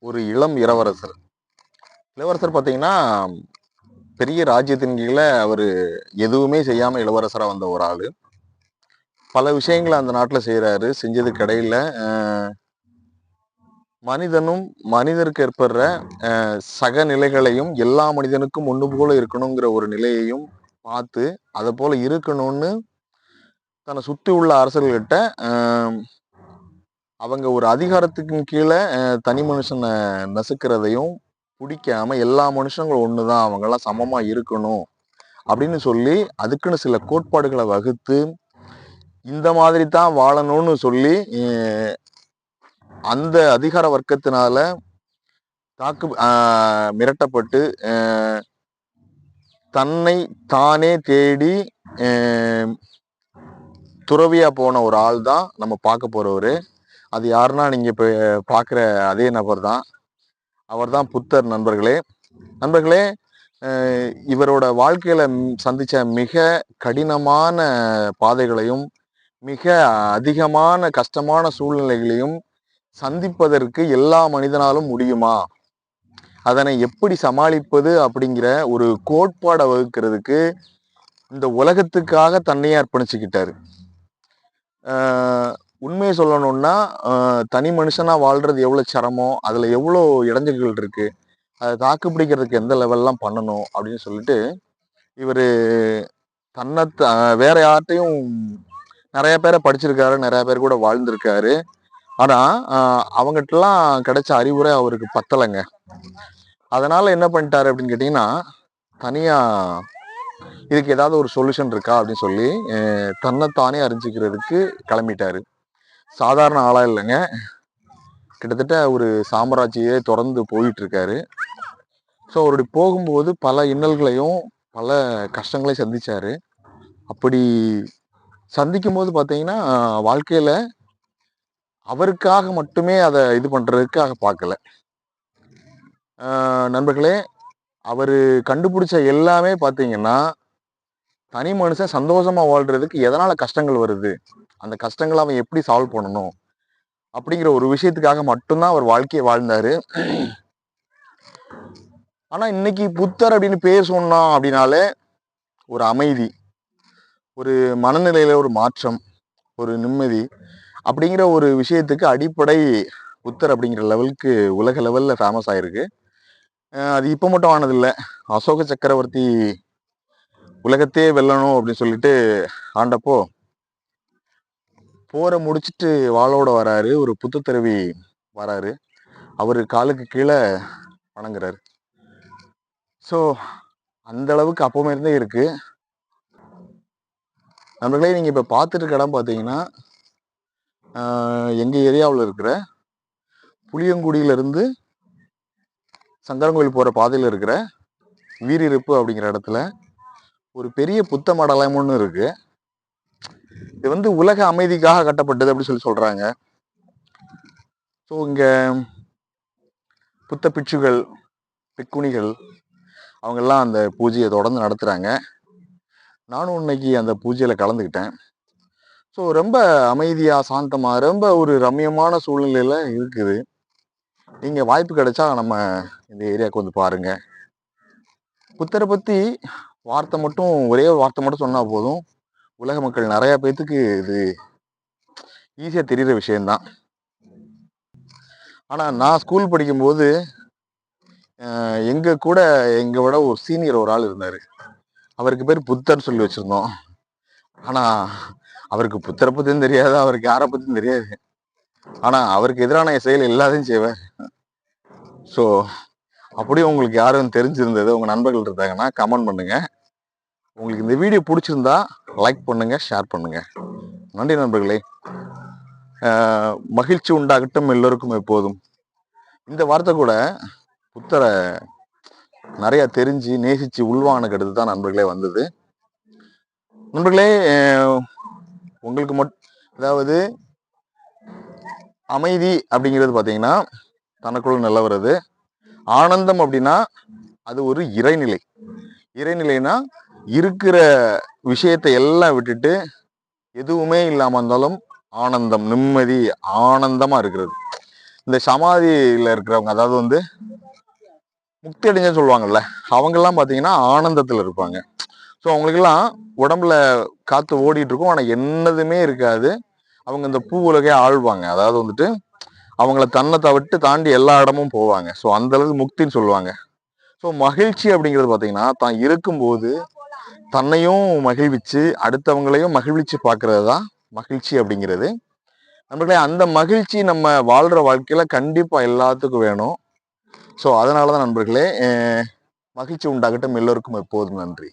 ஒரு இளம் இளவரசர். இளவரசர் பார்த்தீங்கன்னா, பெரிய ராஜ்யத்தின் கீழ அவரு எதுவுமே செய்யாம இளவரசரா வந்த ஒரு ஆளு. பல விஷயங்கள அந்த நாட்டுல செய்றாரு. செஞ்சதுக்கு இடையில மனிதனும் மனிதருக்கு ஏற்படுற சக நிலைகளையும் எல்லா மனிதனுக்கும் ஒண்ணு போல இருக்கணுங்கிற ஒரு நிலையையும் பார்த்து, அத போல இருக்கணும்னு தன்னை சுத்தி உள்ள அரசர்கள்கிட்ட அவங்க ஒரு அதிகாரத்துக்கு கீழ தனி மனுஷனை நசுக்கிறதையும் பிடிக்காம எல்லா மனுஷங்களும் ஒண்ணுதான், அவங்கெல்லாம் சமமா இருக்கணும் அப்படின்னு சொல்லி அதுக்குன்னு சில கோட்பாடுகளை வகுத்து இந்த மாதிரி தான் வாழணும்னு சொல்லி அந்த அதிகார வர்க்கத்தினால தாக்கு மிரட்டப்பட்டு தன்னை தானே தேடி துறவியா போன ஒரு ஆள் தான் நம்ம பார்க்க போறவரு. அது யாருன்னா நீங்க இப்ப பார்க்குற அதே நபர் தான். அவர் தான் புத்தர். நண்பர்களே, இவரோட வாழ்க்கையில சந்திச்ச மிக கடினமான பாதைகளையும் மிக அதிகமான கஷ்டமான சூழ்நிலைகளையும் சந்திப்பதற்கு எல்லா மனிதனாலும் முடியுமா, அதனை எப்படி சமாளிப்பது அப்படிங்கிற ஒரு கோட்பாடை வகுக்கிறதுக்கு இந்த உலகத்துக்காக தன்னையே அர்ப்பணிச்சுக்கிட்டாரு. உண்மையை சொல்லணும்னா தனி மனுஷனா வாழ்றது எவ்வளவு சிரமம், அதுல எவ்வளோ இடைஞ்சல்கள் இருக்கு, அதை தாக்கு பிடிக்கிறதுக்கு எந்த லெவல்லாம் பண்ணணும் அப்படின்னு சொல்லிட்டு இவரு தன்னை வேற யார்கிட்டையும் நிறைய பேரை படிச்சிருக்காரு, நிறைய பேர் கூட வாழ்ந்திருக்காரு. ஆனா அவங்ககிட்டலாம் கிடைச்ச அறிவுரை அவருக்கு பத்தலைங்க. அதனால என்ன பண்ணிட்டாரு அப்படின்னு கேட்டீங்கன்னா, தனியா இதுக்கு ஏதாவது ஒரு சொல்யூஷன் இருக்கா அப்படின்னு சொல்லி தன்னைத்தானே அறிஞ்சிக்கிறதுக்கு கிளம்பிட்டாரு. சாதாரண ஆளா இல்லைங்க, கிட்டத்தட்ட ஒரு சாம்ராஜ்யே தொடர்ந்து போயிட்டு இருக்காரு. ஸோ அவருடைய போகும்போது பல இன்னல்களையும் பல கஷ்டங்களையும் சந்திச்சாரு. அப்படி சந்திக்கும் போது பார்த்தீங்கன்னா, வாழ்க்கையில அவருக்காக மட்டுமே அதை இது பண்றதுக்காக பார்க்கல. நண்பர்களே, அவரு கண்டுபிடிச்ச எல்லாமே பார்த்தீங்கன்னா, தனி மனுஷன் சந்தோஷமா வாழ்றதுக்கு எதனால கஷ்டங்கள் வருது, அந்த கஷ்டங்களை அவன் எப்படி சால்வ் பண்ணணும் அப்படிங்கிற ஒரு விஷயத்துக்காக மட்டும்தான் அவர் வாழ்க்கையை வாழ்ந்தாரு. ஆனா இன்னைக்கு புத்தர் அப்படின்னு பேர் சொன்னோம் அப்படின்னாலே ஒரு அமைதி, ஒரு மனநிலையில ஒரு மாற்றம், ஒரு நிம்மதி அப்படிங்கிற ஒரு விஷயத்துக்கு அடிப்படை புத்தர் அப்படிங்கிற லெவலுக்கு உலக லெவல்ல ஃபேமஸ் ஆயிருக்கு. அது இப்போ மட்டும் ஆனதில்லை. அசோக சக்கரவர்த்தி உலகத்தையே வெல்லணும் அப்படின்னு சொல்லிட்டு ஆண்டப்போ போரை முடிச்சுட்டு வாளோட வராரு, ஒரு புத்த துறவி வராரு, அவரு காலுக்கு கீழே வணங்குறாரு. ஸோ அந்த அளவுக்கு அப்பவுமே இருந்தே இருக்கு. நண்பர்களே, நீங்க இப்ப பார்த்துட்டு இருக்க இடம் பார்த்தீங்கன்னா, எங்க ஏரியாவில் இருக்கிற புளியங்குடியிலிருந்து சங்கரங்கோயில் போற பாதையில் இருக்கிற வீரிருப்பு அப்படிங்கிற இடத்துல ஒரு பெரிய புத்த மடாலயம் ஒன்று இருக்கு. இது வந்து உலக அமைதிக்காக கட்டப்பட்டது அப்படின்னு சொல்லி சொல்றாங்க. ஸோ இங்க புத்த பிட்சுகள், பிக்குணிகள் அவங்கெல்லாம் அந்த பூஜையை தொடர்ந்து நடத்துறாங்க. நானும் இன்னைக்கு அந்த பூஜையில கலந்துக்கிட்டேன். ஸோ ரொம்ப அமைதியா சாந்தமா ரொம்ப ஒரு ரம்யமான சூழ்நிலையில இருக்குது. நீங்க வாய்ப்பு கிடைச்சா நம்ம இந்த ஏரியாவுக்கு வந்து பாருங்க. புத்தரை பத்தி வார்த்தை மட்டும், ஒரே வார்த்தை மட்டும் சொன்னா போதும், உலக மக்கள் நிறைய பேத்துக்கு இது ஈஸியா தெரியுற விஷயம்தான். ஆனா நான் ஸ்கூல் படிக்கும்போது எங்க கூட எங்க விட ஒரு சீனியர் ஒரு ஆள் இருந்தாரு. அவருக்கு பேர் புத்தர்ன்னு சொல்லி வச்சிருந்தோம். ஆனா அவருக்கு புத்தரை பத்தியும் தெரியாது, அவருக்கு யாரை பத்தியும் தெரியாது. ஆனா அவருக்கு எதிரான செயல் எல்லாத்தையும் செய்வார். ஸோ அப்படியே உங்களுக்கு யாரும் தெரிஞ்சிருந்தது, உங்க நண்பர்கள் இருந்தாங்கன்னா கமெண்ட் பண்ணுங்க. உங்களுக்கு இந்த வீடியோ பிடிச்சிருந்தா லைக் பண்ணுங்க, ஷேர் பண்ணுங்க. நன்றி நண்பர்களே. மகிழ்ச்சி உண்டாகட்டும் எல்லோருக்கும் எப்போதும். இந்த வார்த்தை கூட புத்தரை நிறைய தெரிஞ்சு நேசிச்சு உள்வானுக்கு அடுத்து தான் நண்பர்களே வந்தது. நண்பர்களே, உங்களுக்கு அதாவது அமைதி அப்படிங்கிறது பார்த்தீங்கன்னா தனக்குள்ள நிலவுறது. ஆனந்தம் அப்படின்னா அது ஒரு இறைநிலை. இறைநிலைனா இருக்கிற விஷயத்தை எல்லாம் விட்டுட்டு எதுவுமே இல்லாம இருந்தாலும் ஆனந்தம், நிம்மதி, ஆனந்தமா இருக்கிறது. இந்த சமாதியில இருக்கிறவங்க, அதாவது வந்து முக்தி அடைஞ்சன்னு சொல்லுவாங்கல்ல, அவங்கெல்லாம் பார்த்தீங்கன்னா ஆனந்தத்தில் இருப்பாங்க. ஸோ அவங்களுக்கெல்லாம் உடம்புல காற்று ஓடிட்டு இருக்கும், ஆனால் என்னதுமே இருக்காது. அவங்க இந்த பூ உலகே ஆழ்வாங்க. அதாவது வந்துட்டு அவங்கள தன்னை தவிட்டு தாண்டி எல்லா இடமும் போவாங்க. ஸோ அந்த அளவுக்கு முக்தின்னு சொல்லுவாங்க. ஸோ மகிழ்ச்சி அப்படிங்கிறது பார்த்தீங்கன்னா, தான் இருக்கும்போது தன்னையும் மகிழ்விச்சு அடுத்தவங்களையும் மகிழ்விச்சு பார்க்கறது தான் மகிழ்ச்சி அப்படிங்கிறது. நம்மளே அந்த மகிழ்ச்சி நம்ம வாழ்ற வாழ்க்கையில கண்டிப்பா எல்லாத்துக்கும் வேணும். ஸோ அதனால தான் நண்பர்களே, மகிழ்ச்சி உண்டாகட்டும் எல்லோருக்கும் எப்போதும். நன்றி.